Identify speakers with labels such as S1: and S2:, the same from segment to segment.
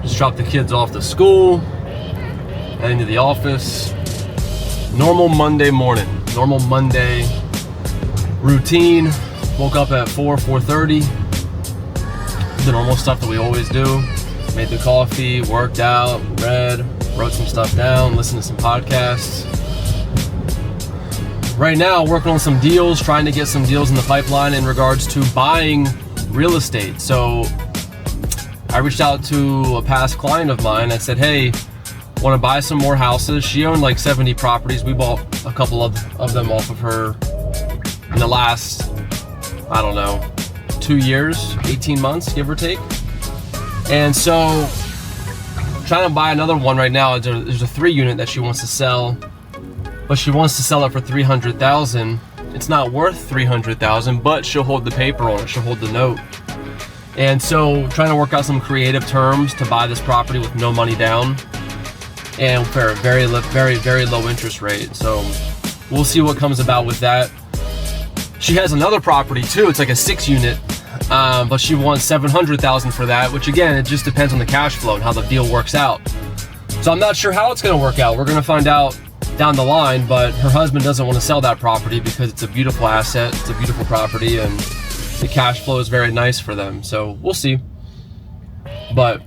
S1: Just dropped the kids off to school, heading to the office. Normal Monday morning, normal Monday routine. Woke up at 4:30. The normal stuff that we always do. Made the coffee, worked out, read, wrote some stuff down, listened to some podcasts. Right now, working on some deals, trying to get some deals in the pipeline in regards to buying real estate. So I reached out to a past client of mine. I said, hey, want to buy some more houses. She owned like 70 properties. We bought a couple of them off of her in the last, I don't know, 2 years, 18 months, give or take. And so trying to buy another one right now. There's a 3-unit that she wants to sell, but she wants to sell it for $300,000. It's not worth $300,000, but she'll hold the paper on it. She'll hold the note. And so trying to work out some creative terms to buy this property with no money down and for a very low interest rate. So we'll see what comes about with that. She has another property too. It's like a 6-unit, but she wants $700,000 for that, which again, it just depends on the cash flow and how the deal works out. So I'm not sure how it's gonna work out. We're gonna find out down the line, but her husband doesn't want to sell that property because it's a beautiful asset, it's a beautiful property, and the cash flow is very nice for them. So we'll see. But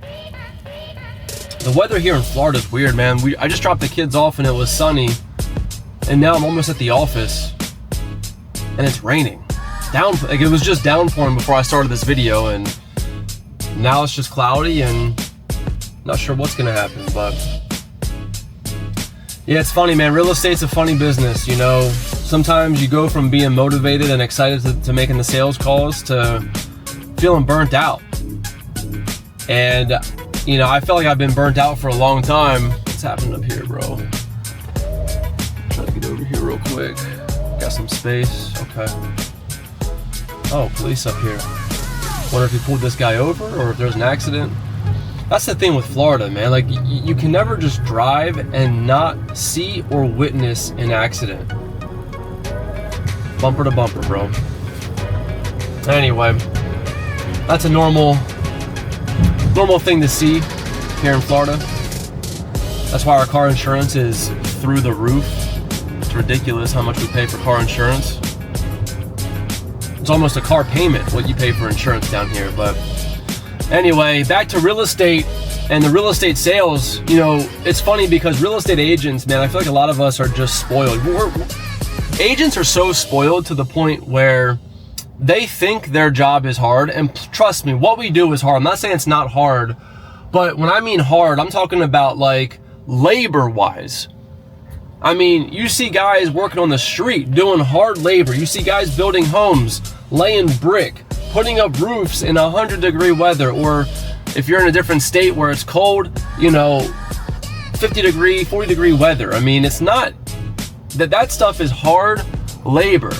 S1: the weather here in Florida is weird, man. I just dropped the kids off and it was sunny, and now I'm almost at the office and it's raining. Like it was just downpouring before I started this video, and now it's just cloudy and not sure what's gonna happen. But yeah, it's funny, man. Real estate's a funny business, you know. Sometimes you go from being motivated and excited to making the sales calls to feeling burnt out. And you know, I felt like I've been burnt out for a long time. What's happening up here, bro? Try to get over here real quick. Got some space. Okay. Oh, police up here. Wonder if he pulled this guy over or if there's an accident. That's the thing with Florida, man. Like, you can never just drive and not see or witness an accident. Bumper to bumper, bro. Anyway, that's a normal thing to see here in Florida. That's why our car insurance is through the roof. It's ridiculous how much we pay for car insurance. It's almost a car payment what you pay for insurance down here. But anyway, back to real estate and the real estate sales. You know, it's funny because real estate agents, man, I feel like a lot of us are just spoiled. Agents are so spoiled to the point where they think their job is hard. And trust me, what we do is hard. I'm not saying it's not hard, but when I mean hard, I'm talking about like labor-wise. I mean, you see guys working on the street doing hard labor. You see guys building homes, laying brick, putting up roofs in 100-degree weather, or if you're in a different state where it's cold, you know, 50-degree, 40-degree weather. I mean, it's not that stuff is hard labor.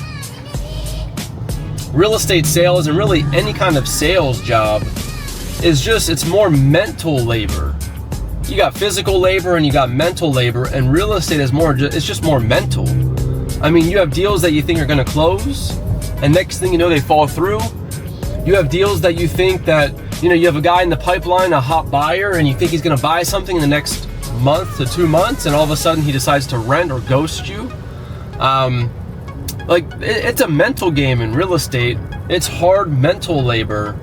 S1: Real estate sales and really any kind of sales job is it's more mental labor. You got physical labor and you got mental labor, and real estate is it's just more mental. I mean, you have deals that you think are gonna close, and next thing you know, they fall through. You have deals that you think that, you know, you have a guy in the pipeline, a hot buyer, and you think he's gonna buy something in the next month to 2 months, and all of a sudden he decides to rent or ghost you. It's a mental game in real estate. It's hard mental labor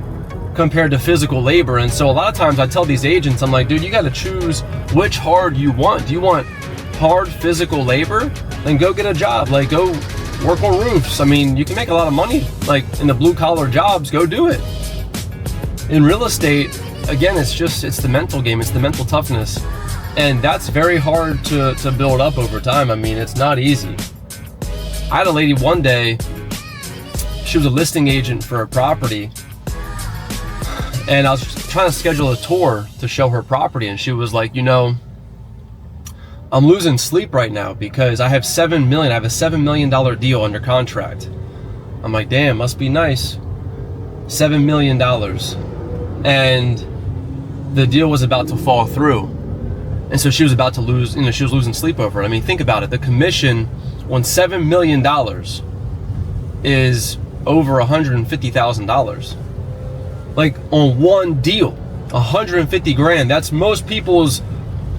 S1: compared to physical labor. And so a lot of times I tell these agents, I'm like, dude, you got to choose which hard you want. Do you want hard physical labor? Then go get a job. Like, go work on roofs. I mean, you can make a lot of money, like in the blue collar jobs. Go do it. In real estate, again, it's the mental game. It's the mental toughness. And that's very hard to build up over time. I mean, it's not easy. I had a lady one day, she was a listing agent for a property, and I was trying to schedule a tour to show her property, and she was like, you know, I'm losing sleep right now because I have $7 million. I have a $7 million deal under contract. I'm like, damn, must be nice. $7 million. And the deal was about to fall through. And so she was about to lose, you know, she was losing sleep over it. I mean, think about it. The commission on $7 million is over $150,000. Like, on one deal. 150 grand. That's most people's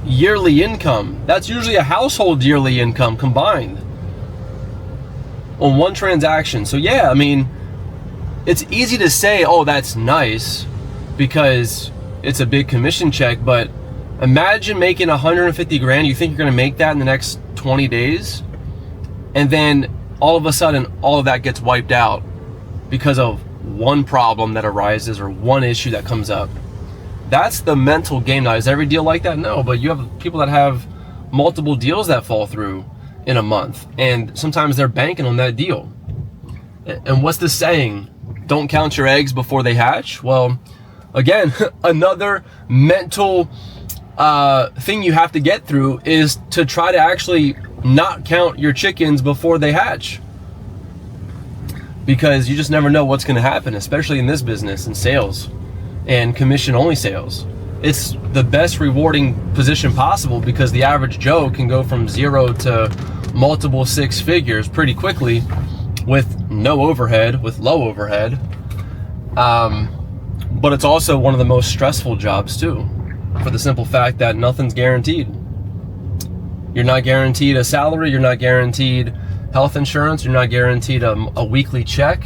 S1: yearly income. That's usually a household yearly income combined on one transaction. So yeah, I mean, it's easy to say, oh, that's nice because it's a big commission check, but imagine making 150 grand. You think you're going to make that in the next 20 days? And then all of a sudden, all of that gets wiped out because of one problem that arises or one issue that comes up. That's the mental game. Now, is every deal like that? No, but you have people that have multiple deals that fall through in a month, and sometimes they're banking on that deal. And what's the saying? Don't count your eggs before they hatch. Well, again, another mental thing you have to get through is to try to actually not count your chickens before they hatch, because you just never know what's going to happen, especially in this business, in sales and commission only sales. It's the best rewarding position possible because the average Joe can go from 0 to multiple 6 figures pretty quickly with no overhead, with low overhead. But it's also one of the most stressful jobs too, for the simple fact that nothing's guaranteed. You're not guaranteed a salary, you're not guaranteed health insurance, you're not guaranteed a weekly check.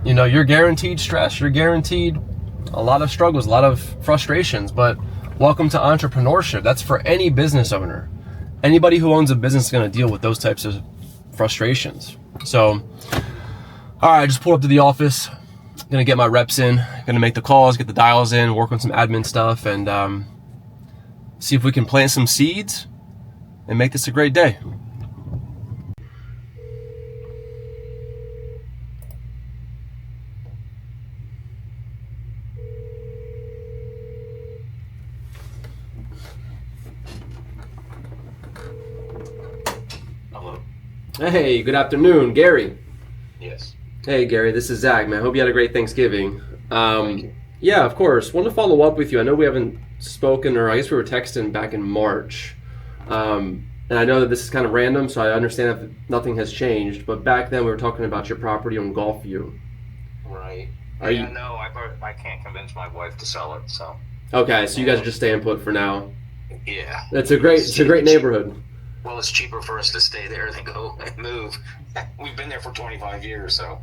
S1: You know, you're guaranteed stress, you're guaranteed a lot of struggles, a lot of frustrations. But welcome to entrepreneurship. That's for any business owner. Anybody who owns a business is going to deal with those types of frustrations. So, all right, I just pulled up to the office. Gonna get my reps in, gonna make the calls, get the dials in, work on some admin stuff, and see if we can plant some seeds and make this a great day.
S2: Hello.
S1: Hey, good afternoon, Gary.
S2: Yes.
S1: Hey Gary, this is Zach, man. Hope you had a great Thanksgiving. Yeah, of course. Want to follow up with you. I know we haven't spoken, or I guess we were texting back in March. And I know that this is kind of random, so I understand if nothing has changed. But back then we were talking about your property on Gulfview.
S2: Right.
S1: Are you?
S2: No, I can't convince my wife to sell it. So.
S1: Okay, so you guys are just staying put for now.
S2: Yeah.
S1: It's a great neighborhood.
S2: Well, it's cheaper for us to stay there than go and move. We've been there for 25 years, so,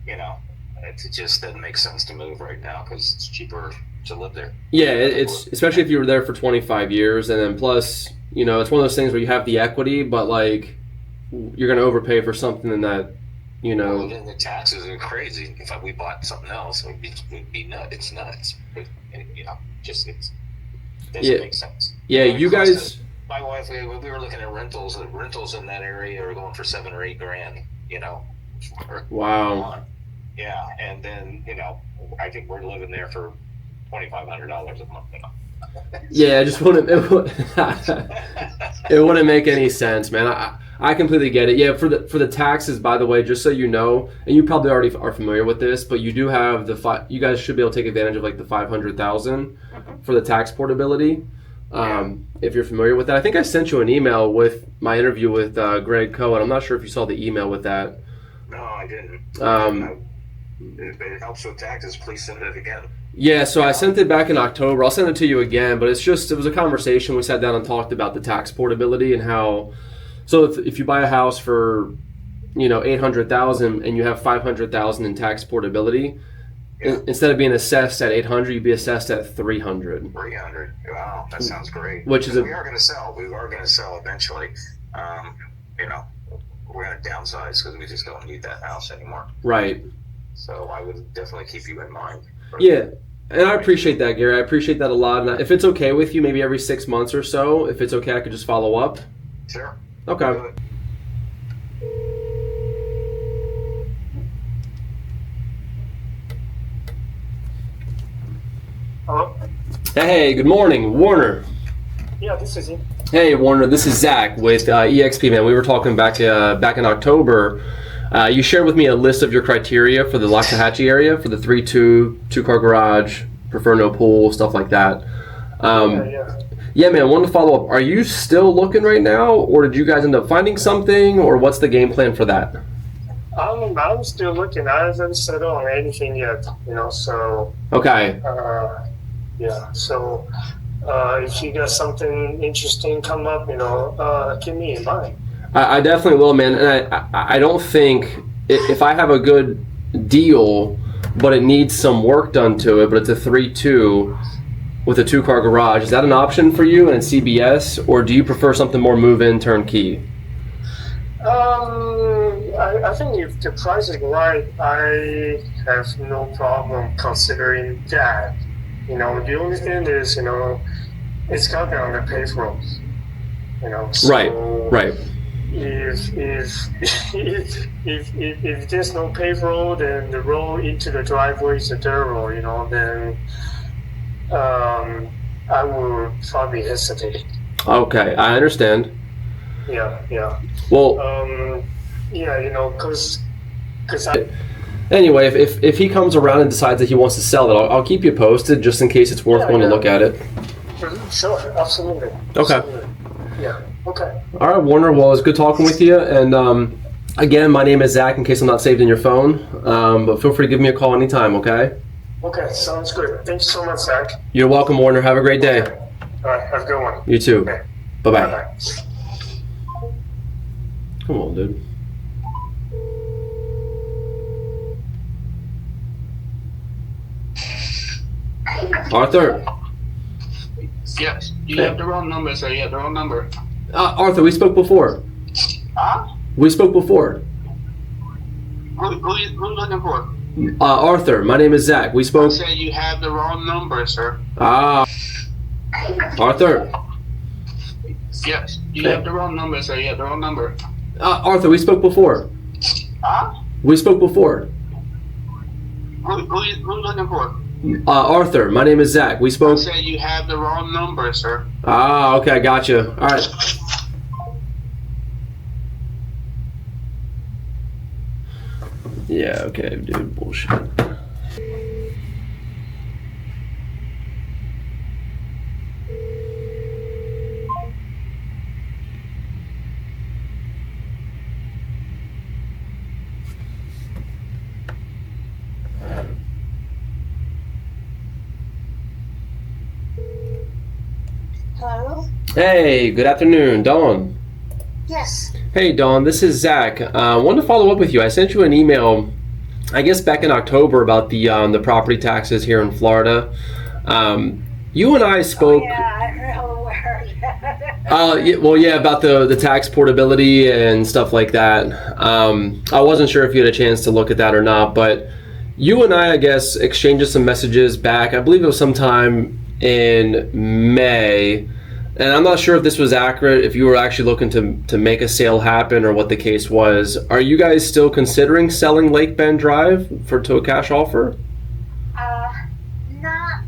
S2: you know, it just doesn't make sense to move right now because it's cheaper to live there.
S1: Yeah, it's especially if you were there for 25 years, and then plus, you know, it's one of those things where you have the equity, but like you're going to overpay for something that, you know.
S2: Well, then the taxes are crazy. If we bought something else, it'd be nuts. It's nuts. You know, just it doesn't make sense.
S1: Yeah, you guys.
S2: My wife, we were looking at rentals. Rentals in that area are going for $7 or $8 grand. You know.
S1: Wow.
S2: Yeah, and then I think we're living there for $2,500 a month.
S1: Yeah, it just wouldn't. It wouldn't make any sense, man. I completely get it. Yeah, for the taxes, by the way, just so you know, and you probably already are familiar with this, but you do have you guys should be able to take advantage of like the $500,000 for the tax portability. If you're familiar with that, I think I sent you an email with my interview with Greg Cohen. I'm not sure if you saw the email with that.
S2: No, I didn't. If it helps with taxes, please send it again.
S1: Yeah, so I sent it back in October. I'll send it to you again, but it was a conversation. We sat down and talked about the tax portability and how, so if you buy a house for, $800,000 and you have $500,000 in tax portability, instead of being assessed at $800, you'd be assessed at $300.
S2: $300. Wow, that sounds great.
S1: We
S2: are going to sell. We are going to sell eventually. We're going to downsize because we just don't need that house anymore.
S1: Right.
S2: So I would definitely keep you in mind.
S1: Yeah, and I appreciate that, Gary. I appreciate that a lot. And if it's okay with you, maybe every 6 months or so, if it's okay, I could just follow up.
S2: Sure.
S1: Okay.
S3: Hello?
S1: Hey, good morning, Warner.
S3: Yeah, this is him.
S1: Hey, Warner, this is Zach with EXP, man. We were talking back in October. You shared with me a list of your criteria for the Loxahatchee area for the 3-2, 2-car garage, prefer no pool, stuff like that. Yeah, man, I wanted to follow up. Are you still looking right now, or did you guys end up finding something, or what's the game plan for that?
S3: I'm still looking. I haven't settled on anything yet, so.
S1: Okay.
S3: Yeah. So if you got something interesting come up, keep me in mind.
S1: I definitely will, man. And I don't think if I have a good deal, but it needs some work done to it, but it's a 3-2 with a 2-car garage, is that an option for you and CBS, or do you prefer something more move-in turnkey?
S3: I think if the price is right, I have no problem considering that. The only thing is, it's got to be on the paved road. So
S1: Right.
S3: If there's no paved road and the road into the driveway is a dirt road, then I would probably hesitate.
S1: Okay, I understand.
S3: Yeah.
S1: Well,
S3: because I.
S1: anyway, if he comes around and decides that he wants to sell it, I'll keep you posted just in case it's worth going to look at it.
S3: Sure, absolutely.
S1: Okay.
S3: Absolutely. Yeah. Okay.
S1: All right, Warner. Well, it's good talking with you. And again, my name is Zach. In case I'm not saved in your phone, but feel free to give me a call anytime. Okay.
S3: Okay. Sounds good. Thanks so much, Zach.
S1: You're welcome, Warner. Have a great day.
S3: Okay. All right. Have a good one.
S1: You too.
S3: Okay.
S1: Bye bye.
S3: Bye.
S1: Come on, dude. Arthur.
S4: Yes, you have the wrong number, sir. You have the wrong number.
S1: Arthur, we spoke before.
S4: Huh?
S1: We spoke before.
S4: Who you looking for?
S1: Arthur, my name is Zach. We
S4: I
S1: spoke.
S4: said you have the wrong number, sir.
S1: Arthur.
S4: Yes, you have the wrong number, sir. You have the wrong number.
S1: Arthur, we spoke before.
S4: Huh?
S1: We spoke before.
S4: Who you looking for?
S1: Arthur, my name is Zach. We
S4: I
S1: spoke.
S4: said you have the wrong number, sir.
S1: Okay, I got you. All right. Yeah, okay, dude, bullshit.
S5: Hello?
S1: Hey, good afternoon, Dawn.
S5: Yes.
S1: Hey, Dawn, this is Zach. I wanted to follow up with you. I sent you an email, I guess back in October, about the property taxes here in Florida. You and I spoke.
S5: Yeah, I'm real aware of that.
S1: Yeah, about the tax portability and stuff like that. I wasn't sure if you had a chance to look at that or not, but you and I guess, exchanged some messages back. I believe it was sometime in May. And I'm not sure if this was accurate, if you were actually looking to make a sale happen or what the case was. Are you guys still considering selling Lake Bend Drive to a cash offer?
S5: Not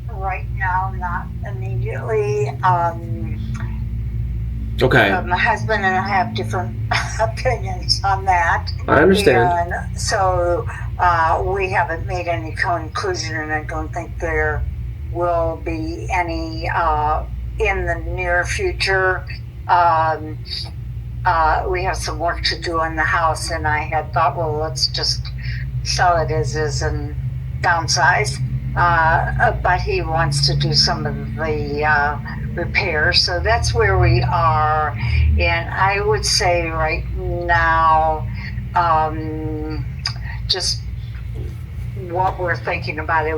S5: right now, not immediately.
S1: Okay,
S5: My husband and I have different opinions on that.
S1: I understand.
S5: And so we haven't made any conclusion, and I don't think there will be any in the near future. We have some work to do on the house, and I had thought, well, let's just sell it as is and downsize. But he wants to do some of the repairs, so that's where we are. And I would say right now, just what we're thinking about it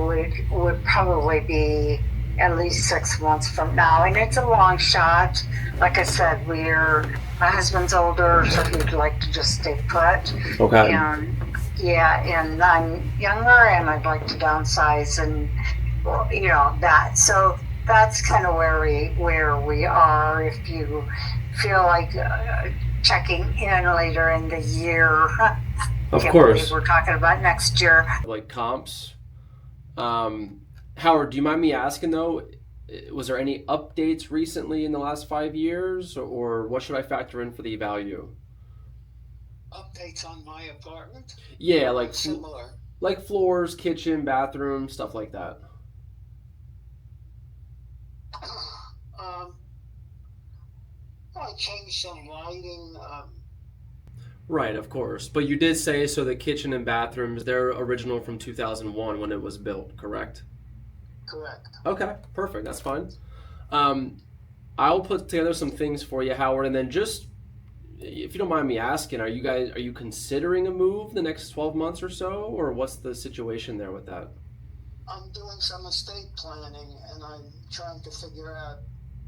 S5: would probably be at least 6 months from now, and it's a long shot. Like I said, my husband's older, so he'd like to just stay put.
S1: Okay.
S5: And and I'm younger, and I'd like to downsize, and that. So that's kind of where we are. If you feel like checking in later in the year,
S1: Of
S5: can't
S1: course.
S5: believe we're talking about next year.
S1: Like comps. Howard, do you mind me asking though, was there any updates recently in the last 5 years, or what should I factor in for the value?
S6: Updates on my apartment?
S1: Yeah, like
S6: Similar.
S1: like floors, kitchen, bathroom, stuff like that.
S6: I changed some lighting.
S1: Right, of course. But you did say so the kitchen and bathrooms, they're original from 2001 when it was built, correct?
S6: correct.
S1: Okay, perfect. That's fine. I'll put together some things for you, Howard, and then just, if you don't mind me asking, are you considering a move the next 12 months or so, or what's the situation there with that?
S6: I'm doing some estate planning, and I'm trying to figure out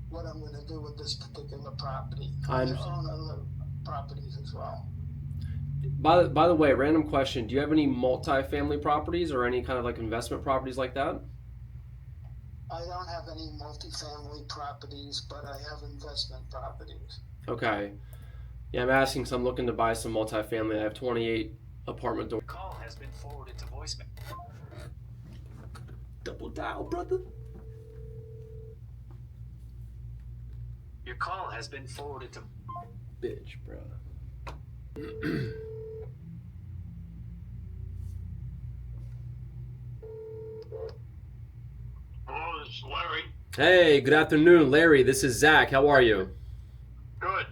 S6: what I'm going to do with this particular property.
S1: I
S6: I
S1: understand.
S6: own other properties as well.
S1: By the way, random question: do you have any multifamily properties or any kind of like investment properties like that?
S6: I don't have any multifamily properties, but I have investment properties.
S1: Okay. Yeah, I'm asking because I'm looking to buy some multifamily. I have 28 apartment doors.
S7: Call has been forwarded to voicemail.
S1: Double dial, brother.
S7: Your call has been forwarded to.
S1: Bitch, bro.
S4: Hello, this is Larry.
S1: Hey, good afternoon, Larry. This is Zach. How are you?
S4: Good.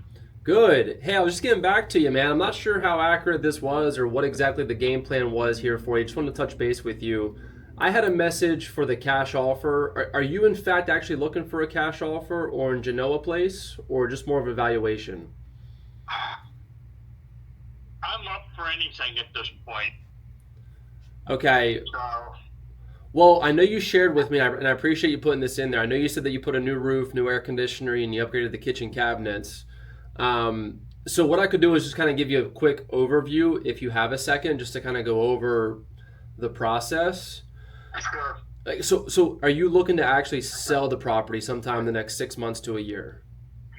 S1: Good. Hey, I was just getting back to you, man. I'm not sure how accurate this was or what exactly the game plan was here for you. Just wanted to touch base with you. I had a message for the cash offer. Are you in fact actually looking for a cash offer or in Genoa Place or just more of a valuation?
S4: I'm up for anything at this point.
S1: Okay.
S4: So,
S1: Well, I know you shared with me, and I appreciate you putting this in there. I know you said that you put a new roof, new air conditioning, and you upgraded the kitchen cabinets. So what I could do is just kind of give you a quick overview, if you have a second, just to kind of go over the process.
S4: sure.
S1: Like, so are you looking to actually sell the property sometime in the next 6 months to a year?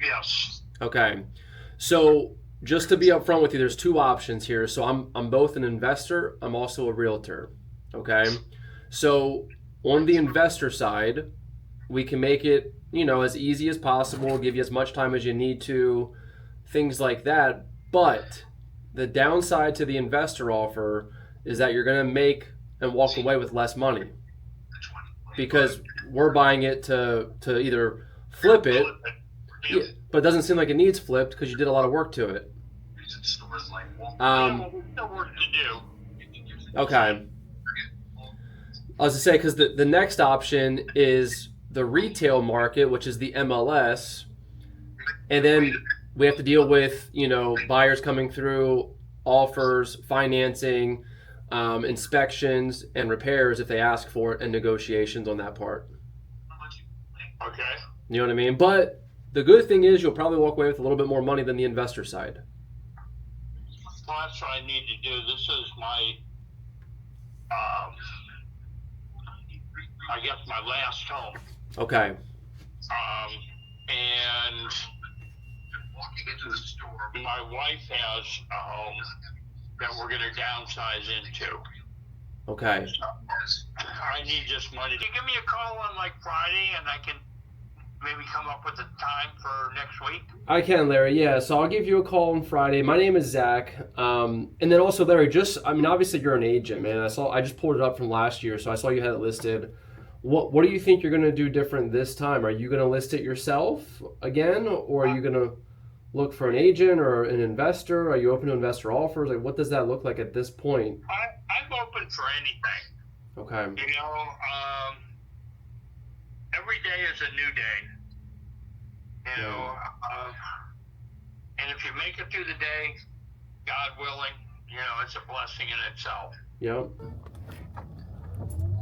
S4: Yes.
S1: Okay. So just to be upfront with you, there's two options here. So I'm both an investor. I'm also a realtor. Okay. So on the investor side, we can make it, as easy as possible, give you as much time as you need to, things like that. But the downside to the investor offer is that you're going to make and walk away with less money because we're buying it to either flip it, but it doesn't seem like it needs flipped because you did a lot of work to it.
S4: Well, there's still work to do.
S1: Okay. I was to say, because the next option is the retail market, which is the MLS, and then we have to deal with, buyers coming through, offers, financing, inspections, and repairs if they ask for it, and negotiations on that part.
S4: Okay.
S1: You know what I mean? But the good thing is you'll probably walk away with a little bit more money than the investor side.
S4: Well, that's what I need to do. This is my, I guess my last home.
S1: Okay.
S4: And my wife has a home that we're going to downsize into.
S1: Okay.
S4: I need just money. Can you give me a call on like Friday and I can maybe come up with a time for next week?
S1: I can, Larry. Yeah, so I'll give you a call on Friday. My name is Zach. And then also, Larry, obviously you're an agent, man. I just pulled it up from last year, so I saw you had it listed. What do you think you're going to do different this time? Are you going to list it yourself again, or are you going to look for an agent or an investor? Are you open to investor offers? Like, what does that look like at this point?
S4: I'm open for anything.
S1: Okay.
S4: Every day is a new day. And if you make it through the day, God willing, it's a blessing in itself.
S1: Yep.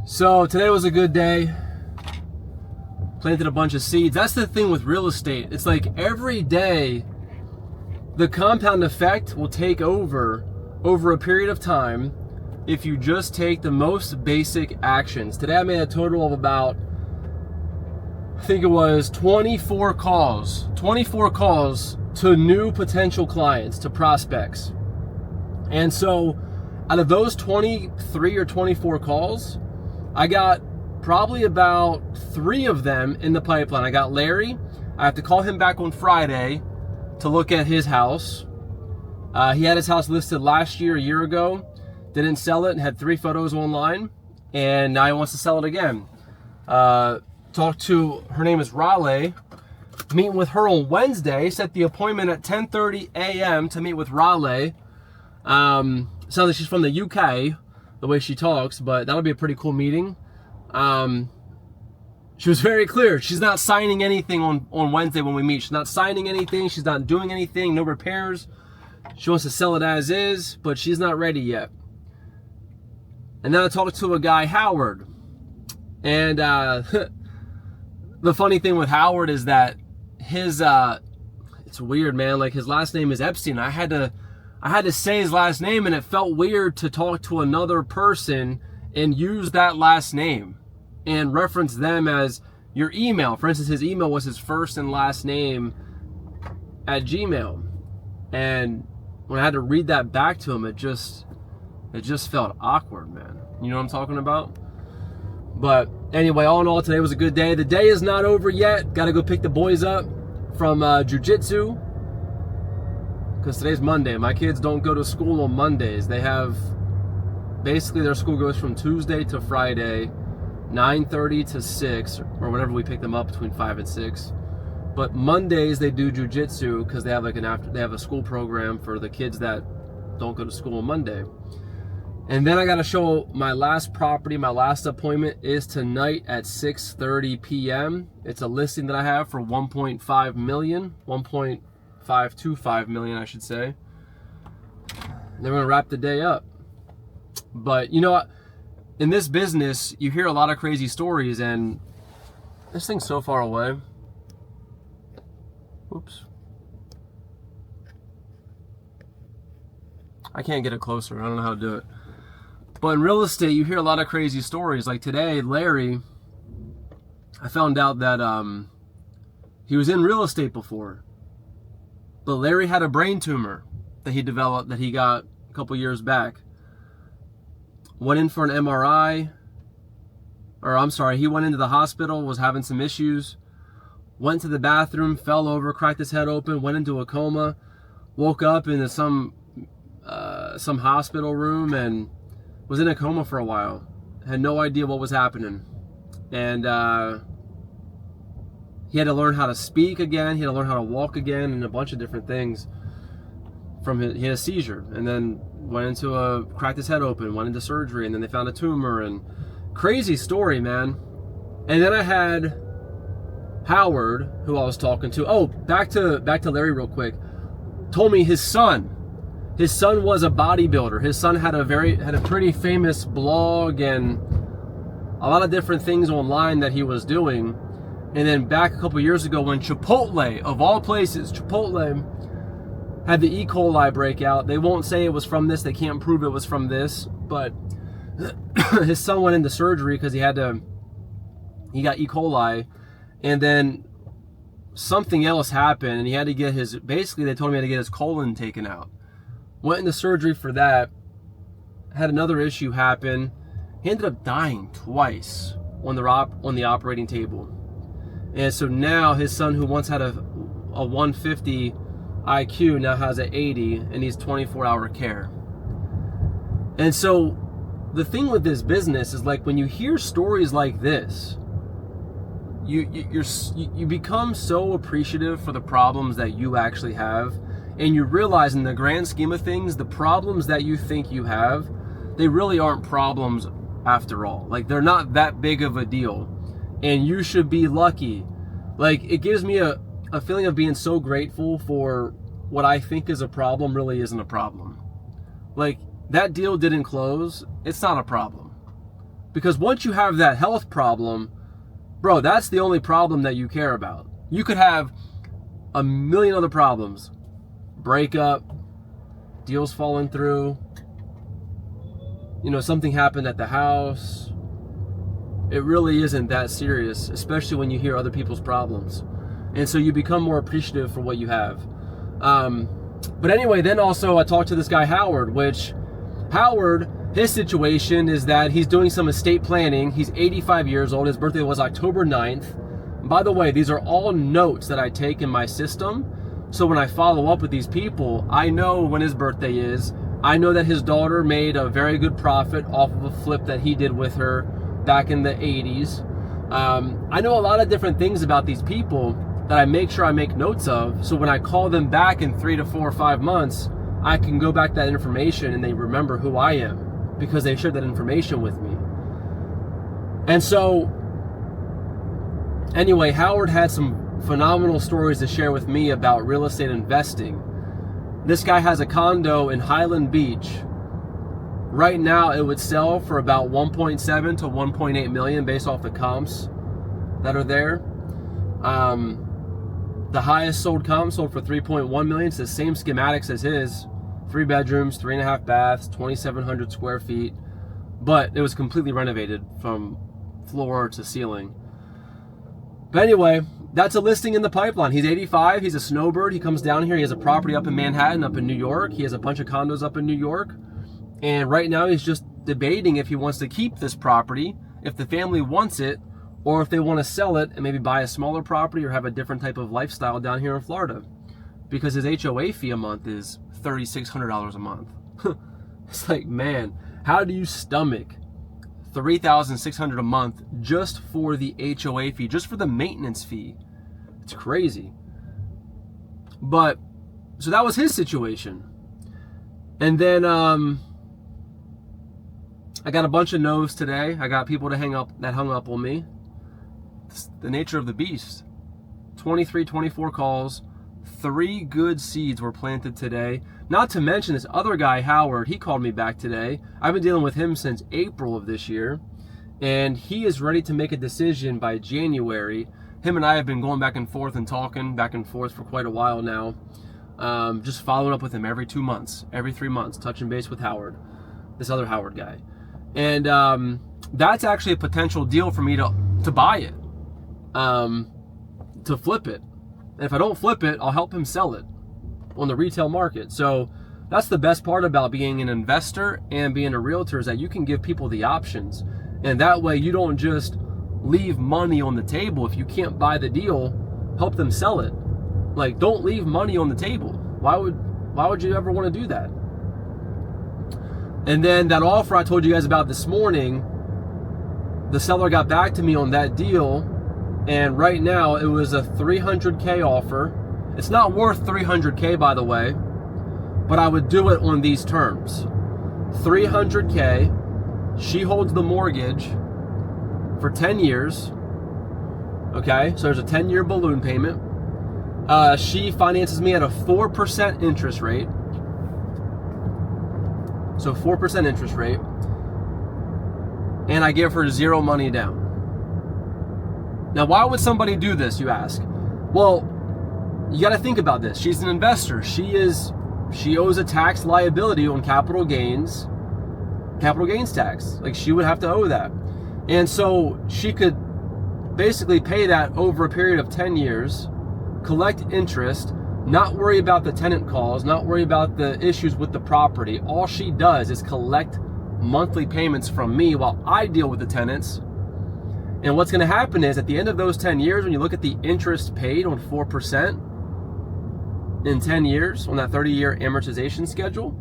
S1: So today was a good day. Planted a bunch of seeds. That's the thing with real estate. It's like every day, the compound effect will take over a period of time if you just take the most basic actions. Today I made a total of about, I think it was 24 calls to new potential clients, to prospects. And so out of those 23 or 24 calls, I got probably about 3 of them in the pipeline. I got Larry. I have to call him back on Friday to look at his house. He had his house listed last year, a year ago. Didn't sell it and had 3 photos online. And now he wants to sell it again. Talked to, her name is Raleigh. Meeting with her on Wednesday. Set the appointment at 10:30 a.m. to meet with Raleigh. Sounds like she's from the UK, the way she talks, but that'll be a pretty cool meeting. She was very clear. She's not signing anything on Wednesday when we meet. She's not signing anything. She's not doing anything. No repairs. She wants to sell it as is, but she's not ready yet. And then I talked to a guy, Howard. And the funny thing with Howard is that his it's weird, man. Like, his last name is Epstein. I had to say his last name, and it felt weird to talk to another person and use that last name and reference them as your email. For instance, his email was his first and last name at Gmail. And when I had to read that back to him, it just felt awkward, man. You know what I'm talking about? But anyway, all in all, today was a good day. The day is not over yet. Got to go pick the boys up from jiu-jitsu, because today's Monday. My kids don't go to school on Mondays. They have, basically their school goes from Tuesday to Friday, 9:30 to 6, or whenever we pick them up, between 5 and 6. But Mondays they do jiu-jitsu because they have like they have a school program for the kids that don't go to school on Monday. And then I got to show my last property. My last appointment is tonight at 6:30 p.m. It's a listing that I have for 1.5 million, 1.525 million, I should say. And then we're gonna wrap the day up. But you know, in this business, you hear a lot of crazy stories, and this thing's so far away. Oops. I can't get it closer. I don't know how to do it. But in real estate, you hear a lot of crazy stories. Like today, Larry, I found out that he was in real estate before. But Larry had a brain tumor that he developed, that he got a couple years back. Went in for an MRI. Or I'm sorry, he went into the hospital, was having some issues. Went to the bathroom, fell over, cracked his head open, went into a coma. Woke up into some hospital room and was in a coma for a while. Had no idea what was happening. And he had to learn how to speak again. He had to learn how to walk again, and a bunch of different things from he had a seizure. And then cracked his head open, went into surgery, and then they found a tumor. And crazy story, man. And then I had Howard, who I was talking to. Oh, back to Larry real quick. Told me his son was a bodybuilder. His son had a pretty famous blog and a lot of different things online that he was doing. And then back a couple years ago, when Chipotle, of all places, Chipotle had the E. coli breakout. They won't say it was from this. They can't prove it was from this. But his son went into surgery because he got E. coli. And then something else happened, and he had to get basically they told him he had to get his colon taken out. Went into surgery for that. Had another issue happen. He ended up dying twice on the operating table. And so now his son, who once had a 150 IQ, now has an 80 and needs 24-hour care. And so the thing with this business is, like, when you hear stories like this, you become so appreciative for the problems that you actually have, and you realize in the grand scheme of things, the problems that you think you have, they really aren't problems after all. Like, they're not that big of a deal, and you should be lucky. Like, it gives me a feeling of being so grateful for what I think is a problem really isn't a problem. Like, that deal didn't close, it's not a problem. Because once you have that health problem, bro, that's the only problem that you care about. You could have a million other problems. Breakup, deals falling through, something happened at the house. It really isn't that serious, especially when you hear other people's problems. And so you become more appreciative for what you have. But anyway, then also I talked to this guy, Howard, his situation is that he's doing some estate planning. He's 85 years old. His birthday was October 9th. And by the way, these are all notes that I take in my system. So when I follow up with these people, I know when his birthday is. I know that his daughter made a very good profit off of a flip that he did with her back in the 80s. I know a lot of different things about these people that I make sure I make notes of. So when I call them back in 3 to 4 or 5 months, I can go back to that information and they remember who I am, because they shared that information with me. And so Anyway, Howard had some phenomenal stories to share with me about real estate investing. This guy has a condo in Highland Beach. Right now, it would sell for about 1.7 to 1.8 million based off the comps that are there. The highest sold comp sold for 3.1 million. It's the same schematics as his. 3 bedrooms, 3.5 baths, 2,700 square feet. But it was completely renovated from floor to ceiling. But anyway, that's a listing in the pipeline. He's 85. He's a snowbird. He comes down here. He has a property up in Manhattan, up in New York. He has a bunch of condos up in New York. And right now he's just debating if he wants to keep this property, if the family wants it, or if they want to sell it and maybe buy a smaller property or have a different type of lifestyle down here in Florida. Because his HOA fee a month is $3,600 a month. It's like, man, how do you stomach $3,600 a month just for the HOA fee, just for the maintenance fee? It's crazy. But, so that was his situation. And then, I got a bunch of no's today. I got people that hung up on me. It's the nature of the beast. 23, 24 calls. 3 good seeds were planted today. Not to mention this other guy, Howard, he called me back today. I've been dealing with him since April of this year. And he is ready to make a decision by January. Him and I have been going back and forth and talking back and forth for quite a while now. Just following up with him every 2 months, every 3 months, touching base with Howard, this other Howard guy. And that's actually a potential deal for me to buy it, to flip it. And if I don't flip it, I'll help him sell it on the retail market. So that's the best part about being an investor and being a realtor, is that you can give people the options. And that way you don't just leave money on the table. If you can't buy the deal, help them sell it. Like, don't leave money on the table. Why would you ever want to do that? And then that offer I told you guys about this morning, the seller got back to me on that deal, and right now it was a $300K offer. It's not worth $300K, by the way, but I would do it on these terms. $300K, she holds the mortgage for 10 years. Okay, so there's a 10-year balloon payment. She finances me at a 4% interest rate. So 4% interest rate. And I give her 0 money down. Now, why would somebody do this, you ask? Well, you got to think about this. She's an investor. She owes a tax liability on capital gains tax. Like, she would have to owe that. And so she could basically pay that over a period of 10 years, collect interest, not worry about the tenant calls, not worry about the issues with the property. All she does is collect monthly payments from me while I deal with the tenants. And what's going to happen is, at the end of those 10 years, when you look at the interest paid on 4% in 10 years on that 30-year amortization schedule,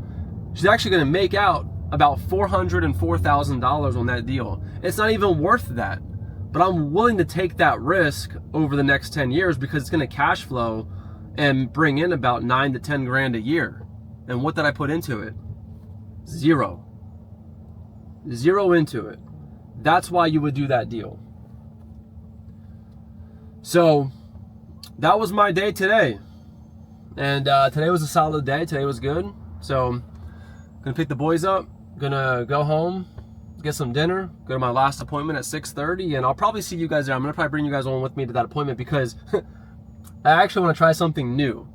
S1: she's actually going to make out about $404,000 on that deal. It's not even worth that. But I'm willing to take that risk over the next 10 years because it's going to cash flow and bring in about 9 to 10 grand a year. And what did I put into it? 0. 0 into it. That's why you would do that deal. So that was my day today. And today was a solid day. Today was good. So gonna pick the boys up, gonna go home, get some dinner, go to my last appointment at 6:30, and I'll probably see you guys there. I'm gonna probably bring you guys on with me to that appointment because I actually want to try something new.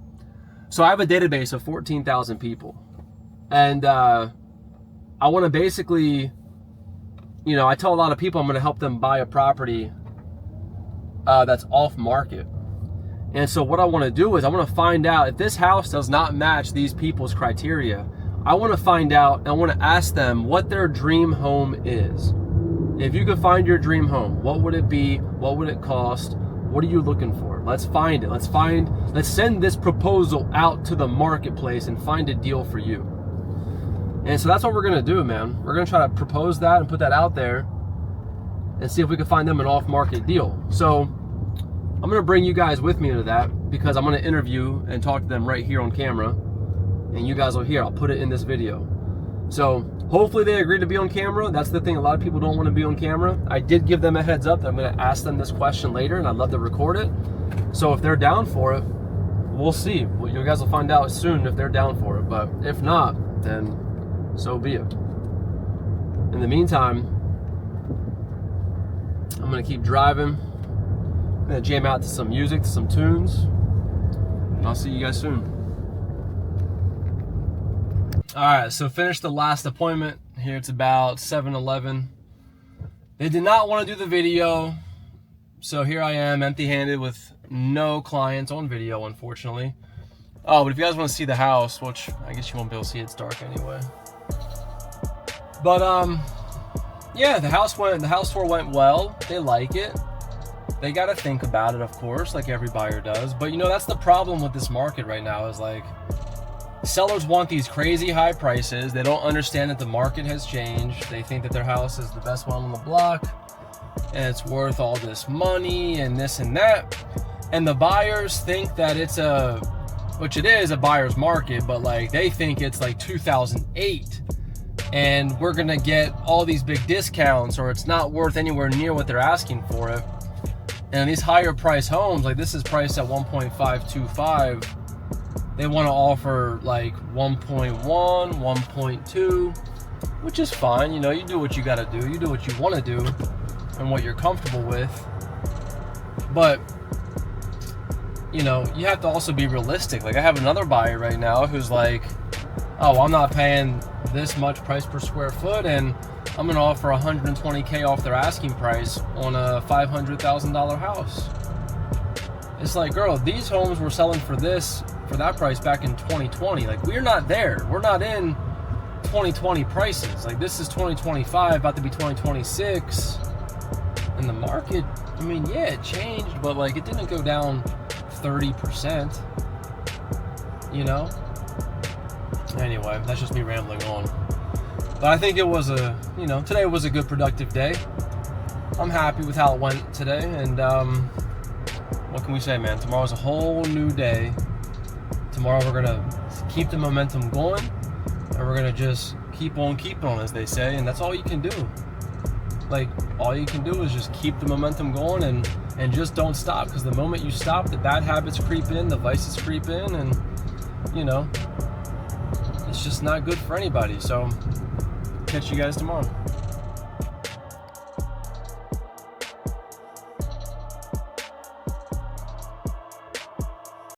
S1: So I have a database of 14,000 people, and I want to basically, I tell a lot of people I'm going to help them buy a property that's off market. And so what I want to do is I want to find out if this house does not match these people's criteria. I want to find out and I want to ask them what their dream home is. If you could find your dream home, what would it be? What would it cost? What are you looking for? Let's find it. Let's send this proposal out to the marketplace and find a deal for you. And so that's what we're going to do, man. We're going to try to propose that and put that out there and see if we can find them an off-market deal. So I'm going to bring you guys with me to that because I'm going to interview and talk to them right here on camera. And you guys will hear. I'll put it in this video. So Hopefully they agree to be on camera. That's the thing, a lot of people don't want to be on camera. I did give them a heads up that I'm going to ask them this question later, and I'd love to record it. So if they're down for it, we'll see. Well, you guys will find out soon if they're down for it. But if not, then so be it. In the meantime, I'm going to keep driving. I'm going to jam out to some music, to some tunes. And I'll see you guys soon. Alright, so finished the last appointment. Here it's about 7-11. They did not want to do the video. So here I am, empty-handed with no clients on video, unfortunately. Oh, but if you guys want to see the house, which I guess you won't be able to see, it's dark anyway. But yeah, the house tour went well. They like it. They got to think about it, of course, like every buyer does. But you know, that's the problem with this market right now, is like, sellers want these crazy high prices. They don't understand that the market has changed. They think that their house is the best one on the block and it's worth all this money and this and that. And the buyers think that it's which it is a buyer's market, but like they think it's like 2008 and we're gonna get all these big discounts, or it's not worth anywhere near what they're asking for it. And these higher price homes, like this is priced at 1.525. They want to offer like 1.1, 1.2, which is fine. You know, you do what you got to do. You do what you want to do and what you're comfortable with. But, you know, you have to also be realistic. Like I have another buyer right now who's like, oh, I'm not paying this much price per square foot, and I'm going to offer $120K off their asking price on a $500,000 house. It's like, girl, these homes were selling for that price back in 2020. Like, we're not there. We're not in 2020 prices. Like, this is 2025, about to be 2026. And the market, I mean, yeah, it changed, but like, it didn't go down 30%, you know? Anyway, that's just me rambling on. But I think it was today was a good productive day. I'm happy with how it went today, and what can we say, man? Tomorrow's a whole new day. Tomorrow we're gonna keep the momentum going, and we're gonna just keep on keeping on, as they say, and that's all you can do. Like, all you can do is just keep the momentum going and just don't stop, because the moment you stop, the bad habits creep in, the vices creep in, and you know, it's just not good for anybody. So catch you guys tomorrow.